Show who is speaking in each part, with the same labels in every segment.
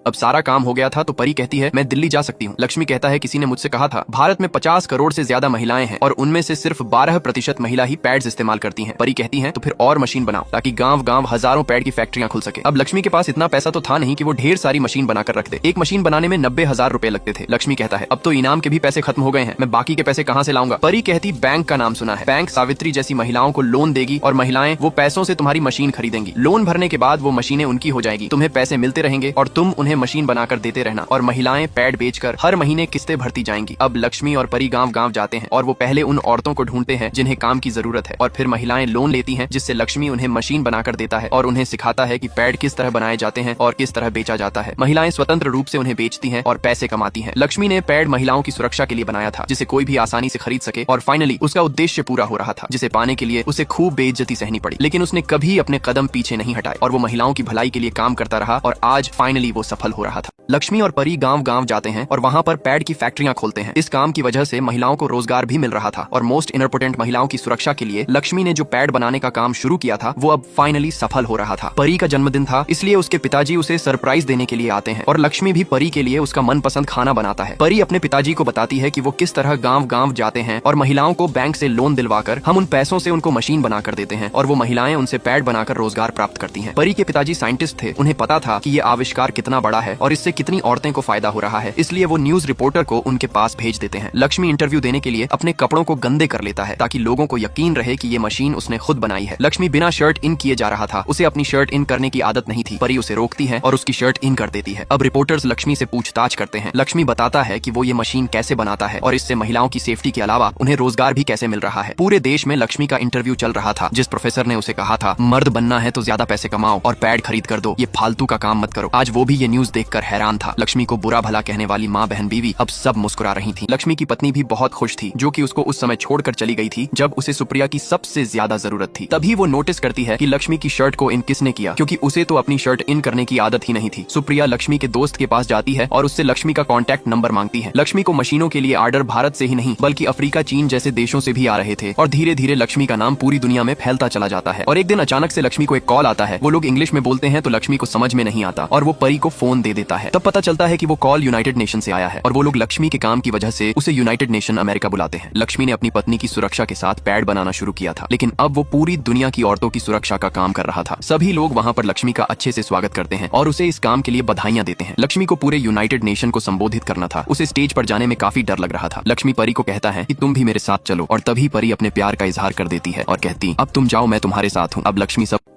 Speaker 1: अब सारा काम हो गया था तो परी कहती है मैं दिल्ली जा सकती हूँ। लक्ष्मी कहता है किसी ने मुझसे कहा था भारत में 50 करोड़ से ज्यादा महिलाएं हैं और उनमें से सिर्फ 12% महिला ही पैड्स इस्तेमाल करती हैं। परी कहती है तो फिर और मशीन बनाओ ताकि गांव गांव हजारों पैड की फैक्ट्रियां खुल सके। अब लक्ष्मी के पास इतना पैसा तो था नहीं कि वो ढेर सारी मशीन बनाकर रख दे। एक मशीन बनाने में 90,000 रुपए लगते थे। लक्ष्मी कहता है अब तो इनाम के भी पैसे खत्म हो गए हैं, मैं बाकी के पैसे कहाँ से लाऊंगा। परी कहती बैंक का नाम सुना है, बैंक सावित्री जैसी महिलाओं को लोन देगी और महिलाएं वो पैसों से तुम्हारी मशीन खरीदेंगी। लोन भरने के बाद वो मशीनें उनकी हो जाएगी, तुम्हें पैसे मिलते रहेंगे और तुम उन्हें मशीन बनाकर देते रहना और महिलाएं पैड बेचकर हर महीने किस्तें भरती जाएंगी। अब लक्ष्मी और परी गांव गांव जाते हैं और वो पहले उन औरतों को ढूंढते हैं जिन्हें काम की जरूरत है और फिर महिलाएं लोन लेती हैं जिससे लक्ष्मी उन्हें मशीन बनाकर देता है और उन्हें सिखाता है कि पैड किस तरह बनाए जाते हैं और किस तरह बेचा जाता है। महिलाएं स्वतंत्र रूप से उन्हें बेचती हैं और पैसे कमाती हैं। लक्ष्मी ने पैड महिलाओं की सुरक्षा के लिए बनाया था जिसे कोई भी आसानी से खरीद सके और फाइनली उसका उद्देश्य पूरा हो रहा था जिसे पाने के लिए उसे खूब बेइज्जती सहनी पड़ी, लेकिन उसने कभी अपने कदम पीछे नहीं हटाए और वो महिलाओं की भलाई के लिए काम करता रहा और आज फाइनली वो सफल हो रहा था। लक्ष्मी और परी गांव गांव जाते हैं और वहां पर पैड की फैक्ट्रियां खोलते हैं। इस काम की वजह से महिलाओं को रोजगार भी मिल रहा था और मोस्ट इम्पोर्टेंट महिलाओं की सुरक्षा के लिए लक्ष्मी ने जो पैड बनाने का काम शुरू किया था वो अब फाइनली सफल हो रहा था। परी का जन्मदिन था इसलिए उसके पिताजी उसे सरप्राइज देने के लिए आते हैं और लक्ष्मी भी परी के लिए उसका मनपसंद खाना बनाता है। परी अपने पिताजी को बताती है कि वो किस तरह गांव गांव जाते हैं और महिलाओं को बैंक से लोन दिलवाकर हम उन पैसों से उनको मशीन बनाकर देते हैं और वो महिलाएं उनसे पैड बनाकर रोजगार प्राप्त करती हैं। परी के पिताजी साइंटिस्ट थे, उन्हें पता था कि ये आविष्कार कितना बड़ा है और इससे कितनी औरतें को फायदा हो रहा है, इसलिए वो न्यूज रिपोर्टर को उनके पास भेज देते हैं। लक्ष्मी इंटरव्यू देने के लिए अपने कपड़ों को गंदे कर लेता है ताकि लोगों को यकीन रहे कि ये मशीन उसने खुद बनाई है। लक्ष्मी बिना शर्ट इन किए जा रहा था, उसे अपनी शर्ट इन करने की आदत नहीं थी। परी उसे रोकती है और उसकी शर्ट इन कर देती है। अब रिपोर्टर्स लक्ष्मी से पूछताछ करते हैं। लक्ष्मी बताता है कि वो ये मशीन कैसे बनाता है और इससे महिलाओं की सेफ्टी के अलावा उन्हें रोजगार भी कैसे मिल रहा है। पूरे देश में लक्ष्मी का इंटरव्यू चल रहा था। जिस प्रोफेसर ने उसे कहा था मर्द बनना है तो ज्यादा पैसे कमाओ और पैड खरीद कर दो, ये फालतू का काम मत करो, आज वो भी ये न्यूज देखकर हैरान था। लक्ष्मी को बुरा भला कहने वाली माँ बहन बीवी अब सब मुस्कुरा रही थी। लक्ष्मी की पत्नी भी बहुत खुश थी जो कि उसको उस समय छोड़कर चली गई थी जब उसे सुप्रिया की सबसे ज्यादा जरूरत थी। तभी वो नोटिस करती है कि लक्ष्मी की शर्ट को इन किसने किया, क्योंकि उसे तो अपनी शर्ट इन करने की आदत ही नहीं थी। सुप्रिया लक्ष्मी के दोस्त के पास जाती है और उससे लक्ष्मी का कॉन्टैक्ट नंबर मांगती है। लक्ष्मी को मशीनों के लिए ऑर्डर भारत से ही नहीं बल्कि अफ्रीका, चीन जैसे देशों से भी आ रहे थे और धीरे धीरे लक्ष्मी का नाम पूरी दुनिया में फैलता चला जाता है। और एक दिन अचानक से लक्ष्मी को एक कॉल आता है। वो लोग इंग्लिश में बोलते हैं तो लक्ष्मी को समझ में नहीं आता और वो परी को फोन दे देता है। तब पता चलता है कि वो कॉल यूनाइटेड नेशन से आया है और वो लोग लक्ष्मी के काम की वजह से उसे यूनाइटेड नेशन अमेरिका बुलाते हैं। लक्ष्मी ने अपनी पत्नी की सुरक्षा के साथ पैड बनाना शुरू किया था, लेकिन अब वो पूरी दुनिया की औरतों की सुरक्षा का काम कर रहा था। सभी लोग वहाँ पर लक्ष्मी का अच्छे से स्वागत करते हैं और उसे इस काम के लिए बधाइयां देते हैं। लक्ष्मी को पूरे यूनाइटेड नेशन को संबोधित करना था। उसे स्टेज पर जाने में काफी डर लग रहा था। लक्ष्मी परी को कहता है कि तुम भी मेरे साथ चलो और तभी परी अपने प्यार का इजहार कर देती है और कहती अब तुम जाओ, मैं तुम्हारे साथ हूँ। अब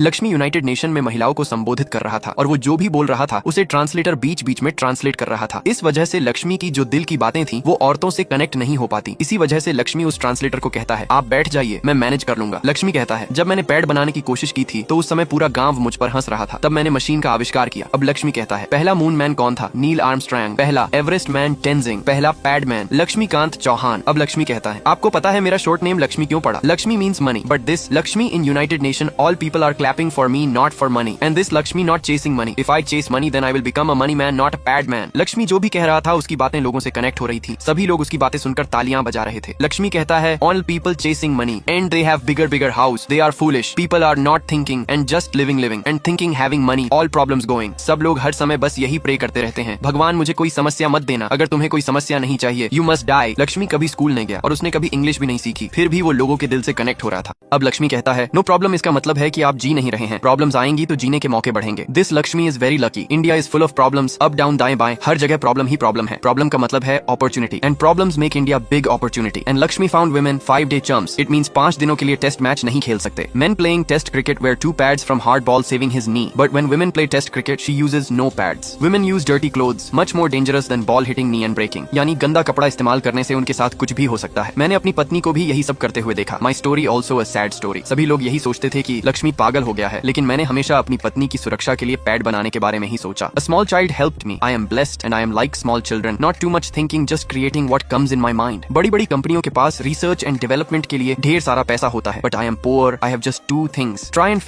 Speaker 1: लक्ष्मी यूनाइटेड नेशन में महिलाओं को संबोधित कर रहा था और वो जो भी बोल रहा था उसे ट्रांसलेटर बीच बीच में ट्रांसलेट कर रहा था। इस वजह से लक्ष्मी की जो दिल की बातें थी वो औरतों से कनेक्ट नहीं हो पाती। इसी वजह से लक्ष्मी उस ट्रांसलेटर को कहता है आप बैठ जाइए, मैं मैनेज कर लूंगा। लक्ष्मी कहता है जब मैंने पैड बनाने की कोशिश की थी तो उस समय पूरा गांव मुझ पर हंस रहा था, तब मैंने मशीन का आविष्कार किया। अब लक्ष्मी कहता है पहला मून मैन कौन था? Neil Armstrong. पहला एवरेस्ट मैन टेंजिंग। पहला पैडमैन लक्ष्मीकांत चौहान। अब लक्ष्मी कहता है आपको पता है मेरा शॉर्ट नेम लक्ष्मी क्यों पड़ा? Lakshmi means money, but this Lakshmi in United Nation all people are clapping for me not for money and this Lakshmi not chasing money. If I chase money then I will become a money man not a pad man. Lakshmi जो भी कह रहा था उसकी बातें लोगों से connect हो रही थी। सभी लोग उसकी बातें सुनकर तालियां बजा रहे थे। लक्ष्मी कहता है all people chasing money and they have bigger house, they are foolish, people are not thinking and just living and thinking having money, all problems going. सब लोग हर समय बस यही प्रे करते रहते हैं, भगवान मुझे कोई समस्या मत देना, अगर तुम्हें कोई समस्या नहीं चाहिए यू मस्ट डाई। लक्ष्मी कभी स्कूल नहीं गया और उसने कभी इंग्लिश भी नहीं सीखी, फिर भी वो लोगों के दिल से कनेक्ट हो रहा था। अब लक्ष्मी कहता है नो प्रॉब्लम इसका मतलब है कि आप जी नहीं रहे हैं, प्रॉब्लम्स आएंगी तो जीने के मौके बढ़ेंगे। This Lakshmi is very lucky, India is full of problems, up down दाएं बाएं हर जगह प्रॉब्लम ही प्रॉब्लम है। प्रॉब्लम का मतलब है opportunity and problems make India big opportunity and Lakshmi found women 5 day chumps। It means 5 दिनों के लिए टेस्ट मैच नहीं खेल सकते। Men playing test cricket wear 2 pads from hard ball saving his knee, but when women play test cricket she uses no pads। Women use dirty clothes, much more dangerous than ball hitting knee and breaking। यानी गंदा कपड़ा इस्तेमाल करने से उनके साथ कुछ भी हो सकता है। मैंने अपनी पत्नी को भी यही सब करते हुए देखा। My story also a sad story। सभी लोग यही सोचते थे कि लक्ष्मी पागल हो गया है, लेकिन मैंने हमेशा अपनी पत्नी की सुरक्षा के लिए पैड बनाने के बारे में ही सोचा। A small child helped me। I am blessed and I am like small children, not too much thinking, just creating what comes in my mind। बड़ी बड़ी कंपनियों के पास रिसर्च एंड डेवलपमेंट के लिए ढेर सारा पैसा होता है, but I am poor, I have just 2 things, try and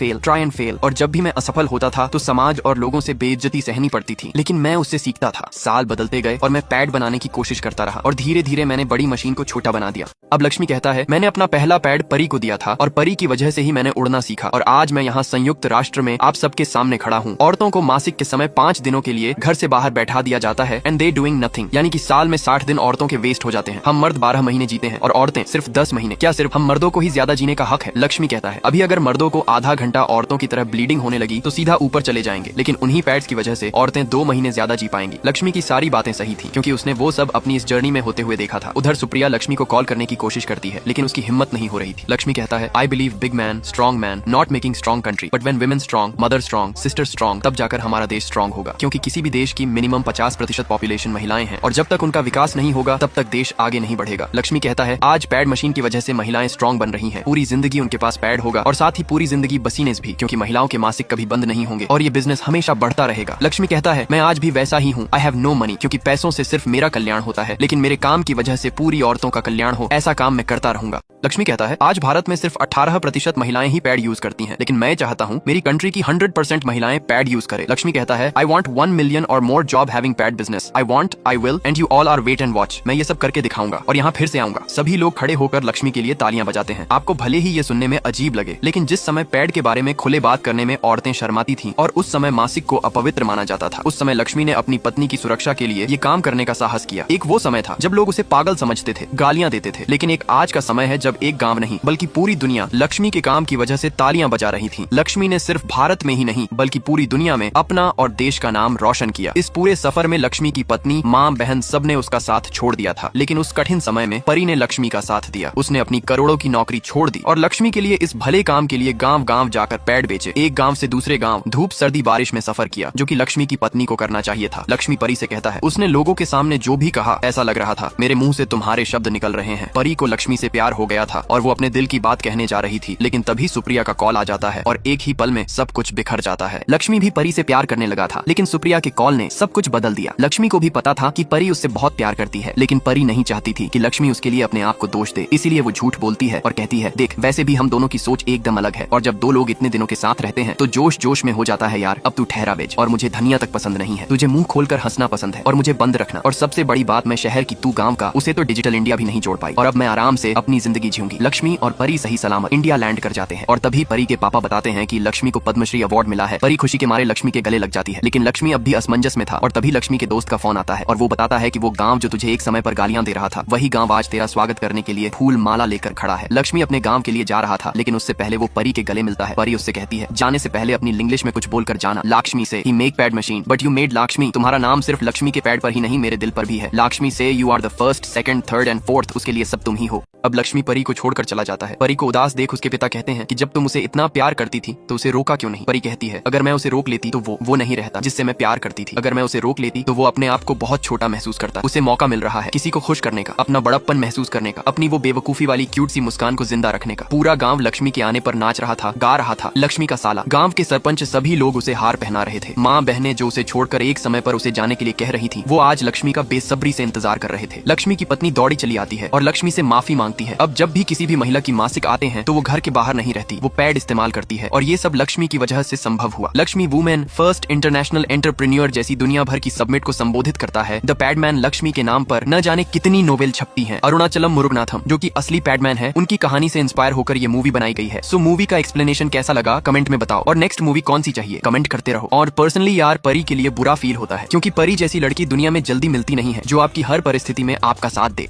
Speaker 1: fail। और जब भी मैं असफल होता था तो समाज और लोगों से बेइज्जती सहनी पड़ती थी, लेकिन मैं उससे सीखता था। साल बदलते गए और मैं पैड बनाने की कोशिश करता रहा और धीरे धीरे मैंने बड़ी मशीन को छोटा बना दिया। अब लक्ष्मी कहता है मैंने अपना पहला पैड परी को दिया था और परी की वजह से ही मैंने उड़ना सीखा और आज मैं यहाँ संयुक्त राष्ट्र में आप सबके सामने खड़ा हूँ। औरतों को मासिक के समय 5 दिनों के लिए घर से बाहर बैठा दिया जाता है एंड दे डूइंग नथिंग, यानी कि साल में 60 दिन औरतों के वेस्ट हो जाते हैं। हम मर्द 12 महीने जीते हैं और औरतें सिर्फ 10 महीने। क्या सिर्फ हम मर्दों को ही ज्यादा जीने का हक है? लक्ष्मी कहता है अभी अगर मर्दों को आधा घंटा औरतों की तरह ब्लीडिंग होने लगी तो सीधा ऊपर चले जाएंगे, लेकिन उन्हीं पैड्स की वजह से औरतें 2 महीने ज्यादा जी पाएंगी। लक्ष्मी की सारी बातें सही थी क्योंकि उसने वो सब अपनी इस जर्नी में होते हुए देखा था। उधर सुप्रिया लक्ष्मी को कॉल करने की कोशिश करती है लेकिन उसकी हिम्मत नहीं हो रही थी। लक्ष्मी कहता है I believe big man strong man not making strong country, but when women strong, mother strong, sister strong, तब जाकर हमारा देश स्ट्रॉन्ग होगा। क्योंकि किसी भी देश की मिनिमम 50% पॉपुलेशन महिलाएं हैं और जब तक उनका विकास नहीं होगा तब तक देश आगे नहीं बढ़ेगा। लक्ष्मी कहता है आज पैड मशीन की वजह से महिलाएं स्ट्रॉन्ग बन रही हैं, पूरी जिंदगी उनके पास पैड होगा और साथ ही पूरी जिंदगी बसीनेस भी, क्योंकि महिलाओं के मासिक कभी बंद नहीं होंगे और ये बिजनेस हमेशा बढ़ता रहेगा। लक्ष्मी कहता है मैं आज भी वैसा ही हूँ, आई हैव नो मनी, क्योंकि पैसों से सिर्फ मेरा कल्याण होता है, लेकिन मेरे काम की वजह से पूरी औरतों का कल्याण हो ऐसा काम मैं करता रहूंगा। लक्ष्मी कहता है आज भारत में सिर्फ 18% महिलाएं ही पैड यूज करती हैं, लेकिन मैं चाहता हूँ मेरी कंट्री की 100% महिलाएं पैड यूज करें। लक्ष्मी कहता है आई वांट 1 मिलियन और more job having pad business, I want, I will and you all are wait and watch. मैं ये सब करके दिखाऊंगा और यहाँ फिर से आऊंगा। सभी लोग खड़े होकर लक्ष्मी के लिए तालियां बजाते हैं। आपको भले ही ये सुनने में अजीब लगे, लेकिन जिस समय पैड के बारे में खुले बात करने में औरतें शर्माती थी और उस समय मासिक को अपवित्र माना जाता था, उस समय लक्ष्मी ने अपनी पत्नी की सुरक्षा के लिए ये काम करने का साहस किया। एक वो समय था जब लोग उसे पागल समझते थे, गालियां देते थे, लेकिन एक आज का समय है जब एक गांव नहीं बल्कि पूरी दुनिया लक्ष्मी के काम की वजह से तालियां बजा रही थी। लक्ष्मी ने सिर्फ भारत में ही नहीं बल्कि पूरी दुनिया में अपना और देश का नाम रोशन किया। इस पूरे सफर में लक्ष्मी की पत्नी, माँ, बहन सबने उसका साथ छोड़ दिया था, लेकिन उस कठिन समय में परी ने लक्ष्मी का साथ दिया। उसने अपनी करोड़ों की नौकरी छोड़ दी और लक्ष्मी के लिए इस भले काम के लिए गांव गांव जाकर पैड बेचे, एक गांव से दूसरे गांव धूप सर्दी बारिश में सफर किया, जो कि लक्ष्मी की पत्नी को करना चाहिए था। लक्ष्मी परी से कहता है उसने लोगों के सामने जो भी कहा ऐसा लग रहा था मेरे मुंह से तुम्हारे शब्द निकल रहे हैं। परी को लक्ष्मी से प्यार हो गया था और वो अपने दिल की बात कहने जा रही थी, लेकिन तभी सुप्रिया का कॉल आ जाता है और एक ही पल में सब कुछ बिखर जाता है। लक्ष्मी भी परी से प्यार करने लगा था, लेकिन सुप्रिया के कॉल ने सब कुछ बदल दिया। लक्ष्मी को भी पता था कि परी उससे बहुत प्यार करती है, लेकिन परी नहीं चाहती थी कि लक्ष्मी उसके लिए अपने आप को दोष दे, इसीलिए वो झूठ बोलती है और कहती है देख वैसे भी हम दोनों की सोच एकदम अलग है और जब दो लोग इतने दिनों के साथ रहते हैं तो जोश जोश में हो जाता है यार अब तू ठहरा बेच और मुझे धनिया तक पसंद नहीं है, तुझे मुंह खोलकर हंसना पसंद है और मुझे बंद रखना, और सबसे बड़ी बात मैं शहर की तू गांव का, उसे तो डिजिटल इंडिया भी नहीं जोड़ पाई और अब मैं आराम से अपनी जिंदगी जीऊंगी। लक्ष्मी और परी सही सलामत इंडिया लैंड कर जाते हैं और तभी परी के पापा बताते हैं कि लक्ष्मी को पद्मश्री अवार्ड मिला है। परी खुशी के मारे लक्ष्मी के गले लग जाती है, लेकिन लक्ष्मी अब भी असमंजस में था और तभी लक्ष्मी के दोस्त का फोन आता है और वो बताता है कि वो गांव जो तुझे एक समय पर गालियां दे रहा था वही गांव आज तेरा स्वागत करने के लिए फूल माला लेकर खड़ा है। लक्ष्मी अपने गांव के लिए जा रहा था, लेकिन उससे पहले वो परी के गले मिलता है। परी उससे कहती है जाने से पहले अपनी इंग्लिश में कुछ बोलकर जाना। लक्ष्मी से ही make pad machine but you made Lakshmi, तुम्हारा नाम सिर्फ लक्ष्मी के पैड पर ही नहीं मेरे दिल पर भी है। लक्ष्मी से you are the first, second, third and fourth, उसके लिए सब तुम ही हो। अब लक्ष्मी परी को छोड़कर चला जाता है। परी को उदास देख उसके पिता कहते हैं कि जब तुम उसे इतना प्यार करती थी तो उसे रोका क्यों नहीं? परी कहती है अगर मैं उसे रोक लेती तो वो नहीं रहता जिससे मैं प्यार करती थी। अगर मैं उसे रोक लेती तो वो अपने आप को बहुत छोटा महसूस करता। उसे मौका मिल रहा है किसी को खुश करने का, अपना बड़प्पन महसूस करने का, अपनी वो बेवकूफी वाली क्यूट सी मुस्कान को जिंदा रखने का। पूरा गांव लक्ष्मी के आने पर नाच रहा था, गा रहा था लक्ष्मी का साला। गांव के सरपंच सभी लोग उसे हार पहना रहे थे। माँ बहनें जो उसे छोड़कर एक समय पर उसे जाने के लिए कह रही थी वो आज लक्ष्मी का बेसब्री से इंतजार कर रहे थे। लक्ष्मी की पत्नी दौड़ी चली आती है और लक्ष्मी से माफी मांगती है। अब जब भी किसी भी महिला की मासिक आते हैं तो वो घर के बाहर नहीं रहती, वो पैड इस्तेमाल करती है और ये सब लक्ष्मी की वजह से संभव हुआ। Lakshmi women first international entrepreneur जैसी दुनिया भर की सबमिट को संबोधित करता है। द पैडमैन लक्ष्मी के नाम पर न जाने कितनी नोवेल छपती हैं। अरुणाचलम मुरुगनाथम जो कि असली पैडमैन है, उनकी कहानी से इंस्पायर होकर ये मूवी बनाई गई है। सो मूवी का एक्सप्लेनेशन कैसा लगा कमेंट में बताओ और नेक्स्ट मूवी कौन सी चाहिए कमेंट करते रहो। और पर्सनली यार परी के लिए बुरा फील होता है क्योंकि परी जैसी लड़की दुनिया में जल्दी मिलती नहीं है जो आपकी हर परिस्थिति में आपका साथ दे।